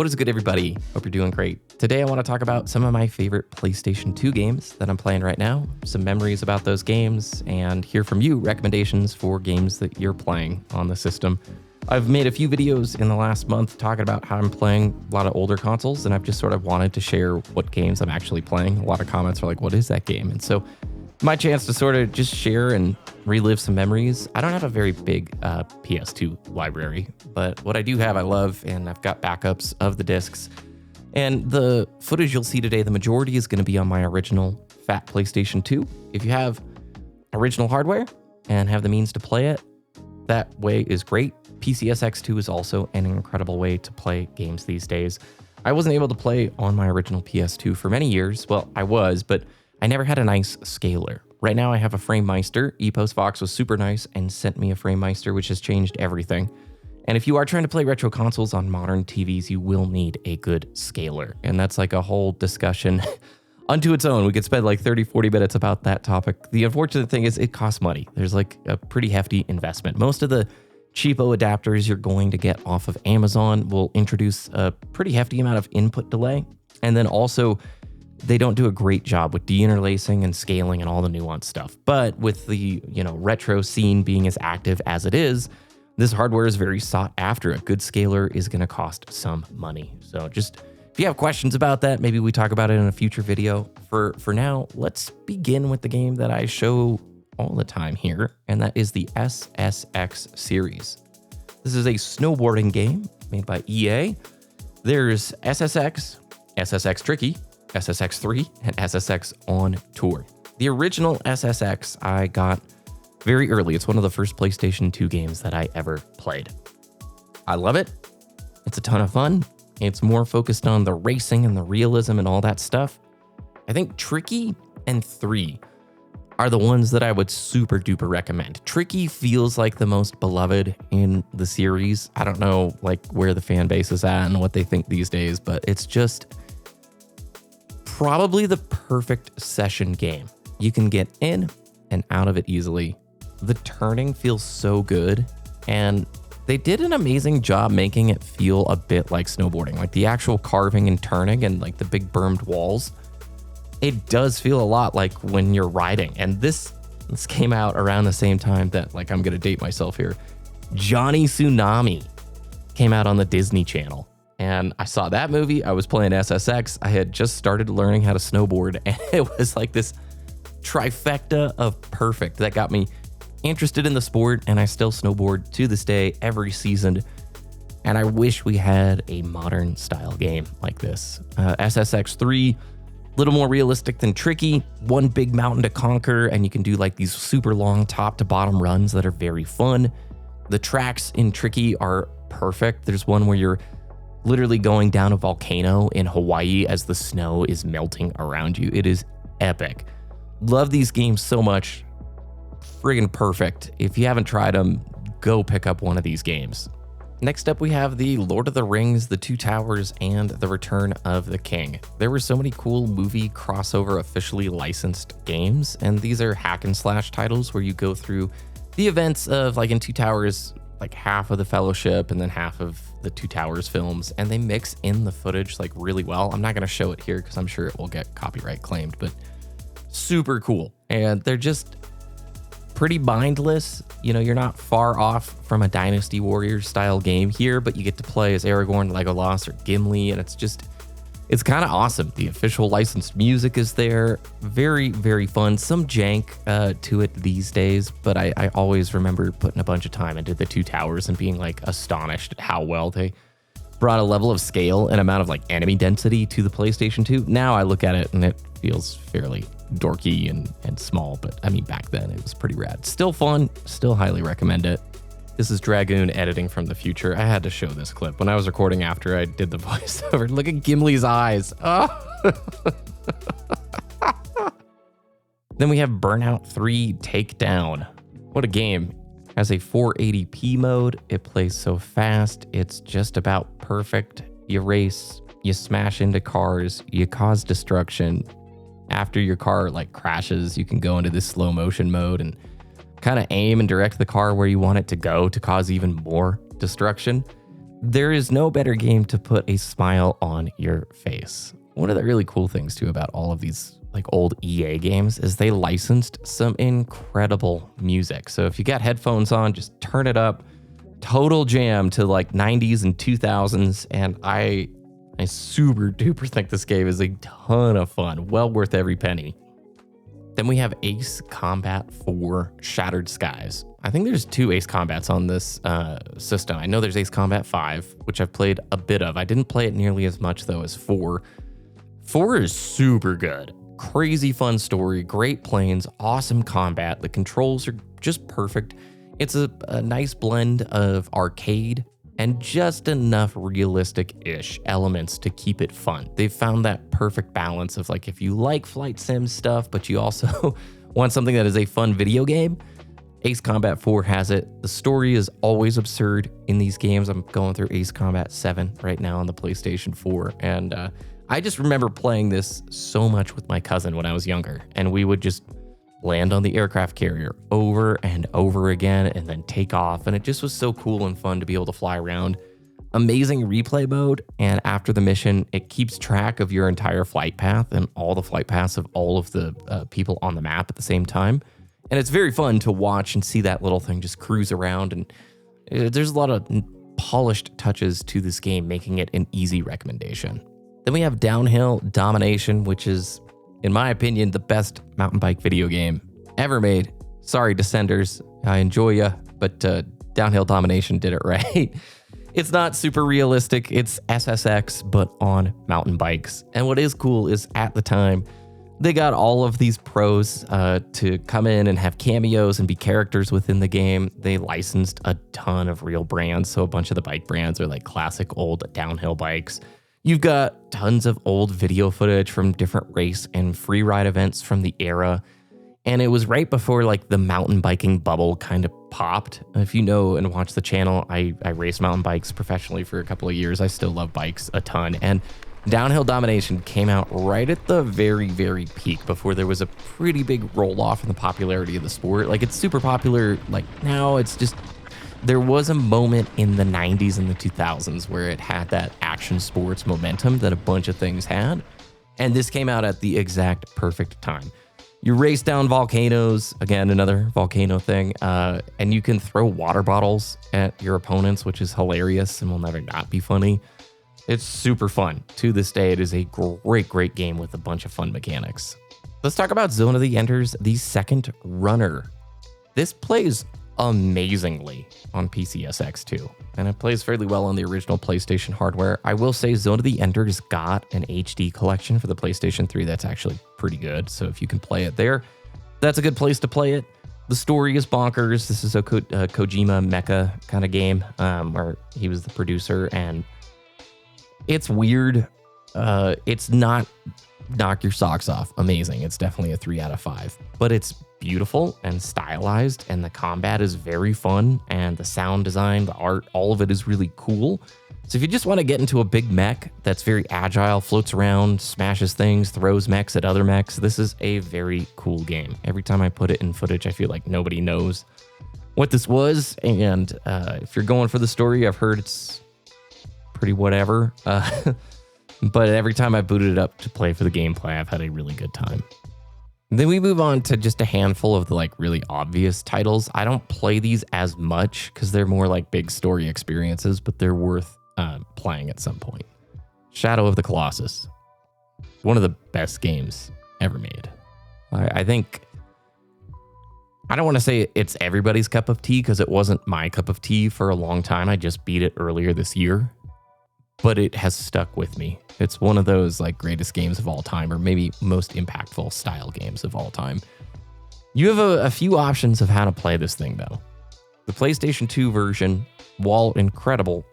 What is good, everybody? Hope you're doing great. Today I want to talk about some of my favorite PlayStation 2 games that I'm playing right now, some memories about those games, and hear from you recommendations for games that you're playing on the system. I've made a few videos in the last month talking about how I'm playing a lot of older consoles, and I've just sort of wanted to share what games I'm actually playing. A lot of comments are like, what is that game? And so my chance to sort of just share and relive some memories. I don't have a very big PS2 library, but what I do have, I love, and I've got backups of the discs. And the footage you'll see today, the majority is going to be on my original fat PlayStation 2. If you have original hardware and have the means to play it, that way is great. PCSX2 is also an incredible way to play games these days. I wasn't able to play on my original PS2 for many years. Well, I was, but I never had a nice scaler. Right now I have a Framemeister. EPOS was super nice and sent me a Framemeister, which has changed everything. And if you are trying to play retro consoles on modern TVs, you will need a good scaler. And that's like a whole discussion unto its own. We could spend like 30, 40 minutes about that topic. The unfortunate thing is it costs money. There's like a pretty hefty investment. Most of the cheapo adapters you're going to get off of Amazon will introduce a pretty hefty amount of input delay. And then also, they don't do a great job with deinterlacing and scaling and all the nuanced stuff. But with the, retro scene being as active as it is, this hardware is very sought after. A good scaler is going to cost some money. So just, if you have questions about that, maybe we talk about it in a future video. For now, let's begin with the game that I show all the time here, and that is the SSX series. This is a snowboarding game made by EA. There's SSX, SSX Tricky, SSX3, and SSX on Tour. The original SSX I got very early. It's one of the first PlayStation 2 games that I ever played. I love it. It's a ton of fun. It's more focused on the racing and the realism and all that stuff. I think Tricky and 3 are the ones that I would super duper recommend. Tricky feels like the most beloved in the series. I don't know where the fan base is at and what they think these days, but it's just probably the perfect session game. You can get in and out of it easily. The turning feels so good, and they did an amazing job making it feel a bit like snowboarding. Like the actual carving and turning and like the big bermed walls, it does feel a lot like when you're riding. And this came out around the same time that, I'm gonna date myself here, Johnny Tsunami came out on the Disney Channel. And I saw that movie. I was playing SSX. I had just started learning how to snowboard, and it was like this trifecta of perfect that got me interested in the sport, and I still snowboard to this day every season. And I wish we had a modern style game like this. SSX3, a little more realistic than Tricky. One big mountain to conquer, and you can do these super long top to bottom runs that are very fun. The tracks in Tricky are perfect. There's one where you're literally going down a volcano in Hawaii as the snow is melting around you. It is epic. Love these games so much. Friggin' perfect. If you haven't tried them, go pick up one of these games. Next up, we have the Lord of the Rings, The Two Towers, and The Return of the King. There were so many cool movie crossover officially licensed games, and these are hack and slash titles where you go through the events of, in Two Towers, half of the Fellowship and then half of the Two Towers films, and they mix in the footage really well. I'm not going to show it here because I'm sure it will get copyright claimed, but super cool. And they're just pretty mindless. You're not far off from a Dynasty Warriors style game here, but you get to play as Aragorn, Legolas, or Gimli, and it's kind of awesome. The official licensed music is there. Very, very fun. Some jank to it these days, but I always remember putting a bunch of time into the Two Towers and being astonished at how well they brought a level of scale and amount of enemy density to the PlayStation 2. Now I look at it and it feels fairly dorky and small, but I mean, back then it was pretty rad. Still fun, still highly recommend it. This is Dragoon editing from the future. I had to show this clip when I was recording after I did the voiceover. Look at Gimli's eyes. Oh. Then we have Burnout 3 Takedown. What a game. Has a 480p mode. It plays so fast. It's just about perfect. You race, you smash into cars, you cause destruction. After your car crashes, you can go into this slow motion mode and kind of aim and direct the car where you want it to go to cause even more destruction. There is no better game to put a smile on your face. One of the really cool things too about all of these like old EA games is they licensed some incredible music. So if you got headphones on, just turn it up, total jam to like 90s and 2000s. And I super duper think this game is a ton of fun, well worth every penny. Then we have Ace Combat 4 Shattered Skies. I think there's 2 Ace Combats on this system. I know there's Ace Combat 5, which I've played a bit of. I didn't play it nearly as much though as 4. 4 is super good. Crazy fun story, great planes, awesome combat. The controls are just perfect. It's a nice blend of arcade and just enough realistic-ish elements to keep it fun. They've found that perfect balance of like, if you like flight sim stuff, but you also want something that is a fun video game, Ace Combat 4 has it. The story is always absurd in these games. I'm going through Ace Combat 7 right now on the PlayStation 4, and I just remember playing this so much with my cousin when I was younger, and we would just land on the aircraft carrier over and over again and then take off. And it just was so cool and fun to be able to fly around. Amazing replay mode. And after the mission, it keeps track of your entire flight path and all the flight paths of all of the people on the map at the same time. And it's very fun to watch and see that little thing just cruise around. And there's a lot of polished touches to this game, making it an easy recommendation. Then we have Downhill Domination, which is, in my opinion, the best mountain bike video game ever made. Sorry, Descenders, I enjoy ya, but Downhill Domination did it right. It's not super realistic. It's SSX, but on mountain bikes. And what is cool is at the time, they got all of these pros to come in and have cameos and be characters within the game. They licensed a ton of real brands. So a bunch of the bike brands are like classic old downhill bikes. You've got tons of old video footage from different race and free ride events from the era. And it was right before like the mountain biking bubble kind of popped. If you know and watch the channel, I raced mountain bikes professionally for a couple of years. I still love bikes a ton. And Downhill Domination came out right at the very, very peak before there was a pretty big roll off in the popularity of the sport. Like it's super popular. Like now it's just, there was a moment in the 90s and the 2000s where it had that action sports momentum that a bunch of things had. And this came out at the exact perfect time. You race down volcanoes, again, another volcano thing, and you can throw water bottles at your opponents, which is hilarious and will never not be funny. It's super fun. To this day, it is a great, great game with a bunch of fun mechanics. Let's talk about Zone of the Enders, the second runner. This plays amazingly on PCSX2, and it plays fairly well on the original PlayStation hardware. I will say Zone of the Enders got an HD collection for the PlayStation 3 that's actually pretty good, so if you can play it there, that's a good place to play it. The story is bonkers. This is a Kojima mecha kind of game where he was the producer, and it's weird. It's not knock your socks off amazing. It's definitely a 3 out of 5, but it's beautiful and stylized, and the combat is very fun, and the sound design, the art, all of it is really cool. So if you just want to get into a big mech that's very agile, floats around, smashes things, throws mechs at other mechs, this is a very cool game. Every time I put it in footage, I feel like nobody knows what this was, and if you're going for the story, I've heard it's pretty whatever, but every time I booted it up to play for the gameplay, I've had a really good time. Then we move on to just a handful of the like really obvious titles. I don't play these as much because they're more like big story experiences, but they're worth playing at some point. Shadow of the Colossus, one of the best games ever made. I think, I don't want to say it's everybody's cup of tea because it wasn't my cup of tea for a long time. I just beat it earlier this year, but it has stuck with me. It's one of those like greatest games of all time, or maybe most impactful style games of all time. You have a few options of how to play this thing though. The PlayStation 2 version, while incredible,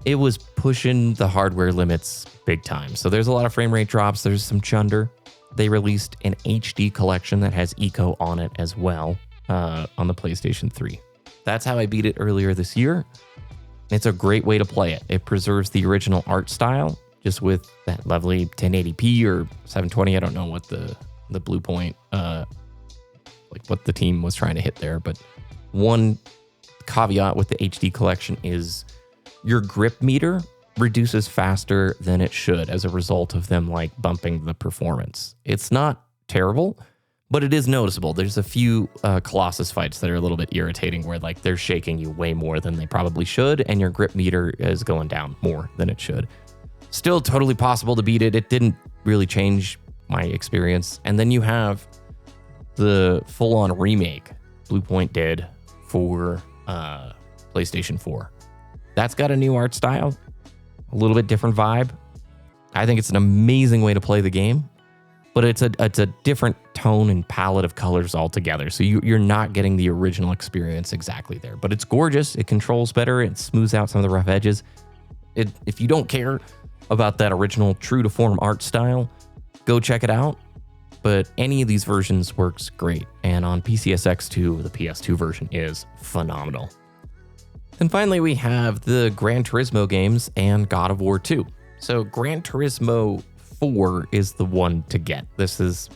it was pushing the hardware limits big time. So there's a lot of frame rate drops. There's some chunder. They released an HD collection that has Eco on it as well on the PlayStation 3. That's how I beat it earlier this year. It's a great way to play it. It preserves the original art style, just with that lovely 1080p or 720. I don't know what the blue point, like what the team was trying to hit there. But one caveat with the HD collection is your grip meter reduces faster than it should as a result of them like bumping the performance. It's not terrible, but it is noticeable. There's a few Colossus fights that are a little bit irritating where like they're shaking you way more than they probably should, and your grip meter is going down more than it should. Still totally possible to beat it. It didn't really change my experience. And then you have the full-on remake Bluepoint did for PlayStation 4. That's got a new art style, a little bit different vibe. I think it's an amazing way to play the game, but it's a different tone and palette of colors altogether. So you're not getting the original experience exactly there, but it's gorgeous. It controls better. It smooths out some of the rough edges. If you don't care about that original true to form art style, go check it out. But any of these versions works great. And on PCSX2, the PS2 version is phenomenal. And finally, we have the Gran Turismo games and God of War 2. So Gran Turismo 4 is the one to get. This is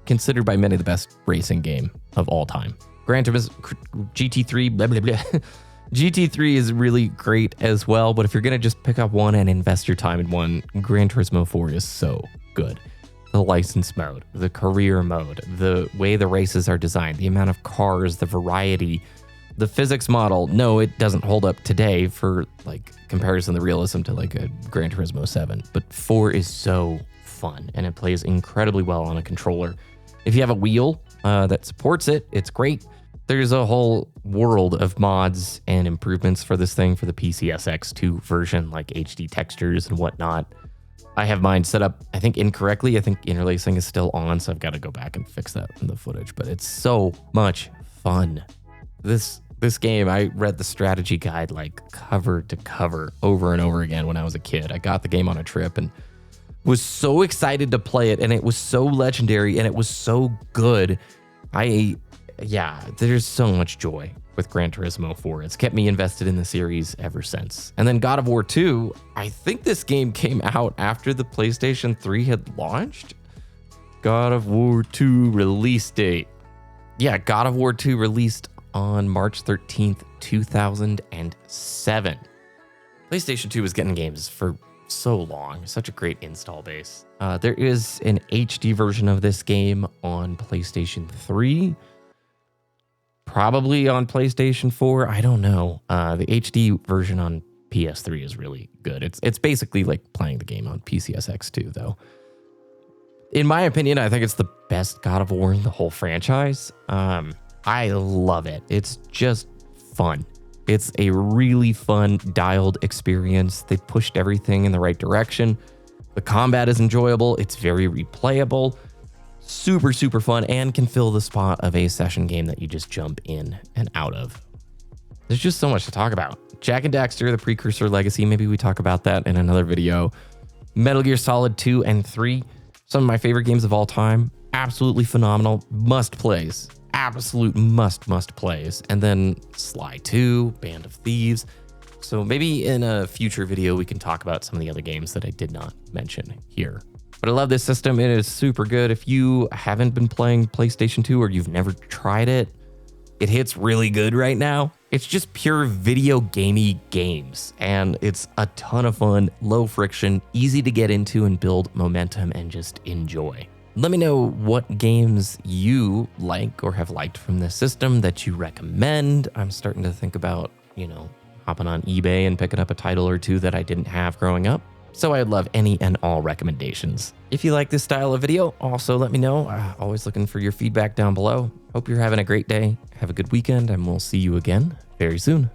considered by many the best racing game of all time. Gran Turismo GT3, blah, blah, blah. GT3 is really great as well, but if you're going to just pick up one and invest your time in one, Gran Turismo 4 is so good. The license mode, the career mode, the way the races are designed, the amount of cars, the variety, the physics model. No, it doesn't hold up today for like comparison, the realism to like a Gran Turismo 7, but 4 is so fun and it plays incredibly well on a controller. If you have a wheel that supports it, it's great. There's a whole world of mods and improvements for this thing for the PCSX2 version, like HD textures and whatnot. I have mine set up, I think, incorrectly. I think interlacing is still on, so I've got to go back and fix that in the footage, but it's so much fun. This game, I read the strategy guide like cover to cover over and over again when I was a kid. I got the game on a trip and was so excited to play it, and it was so legendary, and it was so good. There's so much joy with Gran Turismo 4. It's kept me invested in the series ever since. And then God of War 2, I think this game came out after the PlayStation 3 had launched. God of War 2 release date. Yeah, God of War 2 released on March 13th, 2007. PlayStation 2 was getting games for so long. Such a great install base. There is an HD version of this game on PlayStation 3. Probably on PlayStation 4. I don't know. The HD version on PS3 is really good. It's basically like playing the game on PCSX2, though. In my opinion, I think it's the best God of War in the whole franchise. I love it. It's just fun. It's a really fun, dialed experience. They pushed everything in the right direction. The combat is enjoyable. It's very replayable. Super, super fun, and can fill the spot of a session game that you just jump in and out of. There's just so much to talk about. Jak and Daxter, the precursor legacy, maybe we talk about that in another video. Metal Gear Solid 2 and 3, some of my favorite games of all time. Absolutely phenomenal. Must plays. Absolute must plays. And then Sly 2, Band of Thieves. So maybe in a future video we can talk about some of the other games that I did not mention here. But I love this system. It is super good. If you haven't been playing PlayStation 2 or you've never tried it, it hits really good right now. It's just pure video gamey games, and it's a ton of fun, low friction, easy to get into and build momentum and just enjoy. Let me know what games you like or have liked from this system that you recommend. I'm starting to think about, hopping on eBay and picking up a title or two that I didn't have growing up. So I'd love any and all recommendations. If you like this style of video, also let me know. Always looking for your feedback down below. Hope you're having a great day. Have a good weekend, and we'll see you again very soon.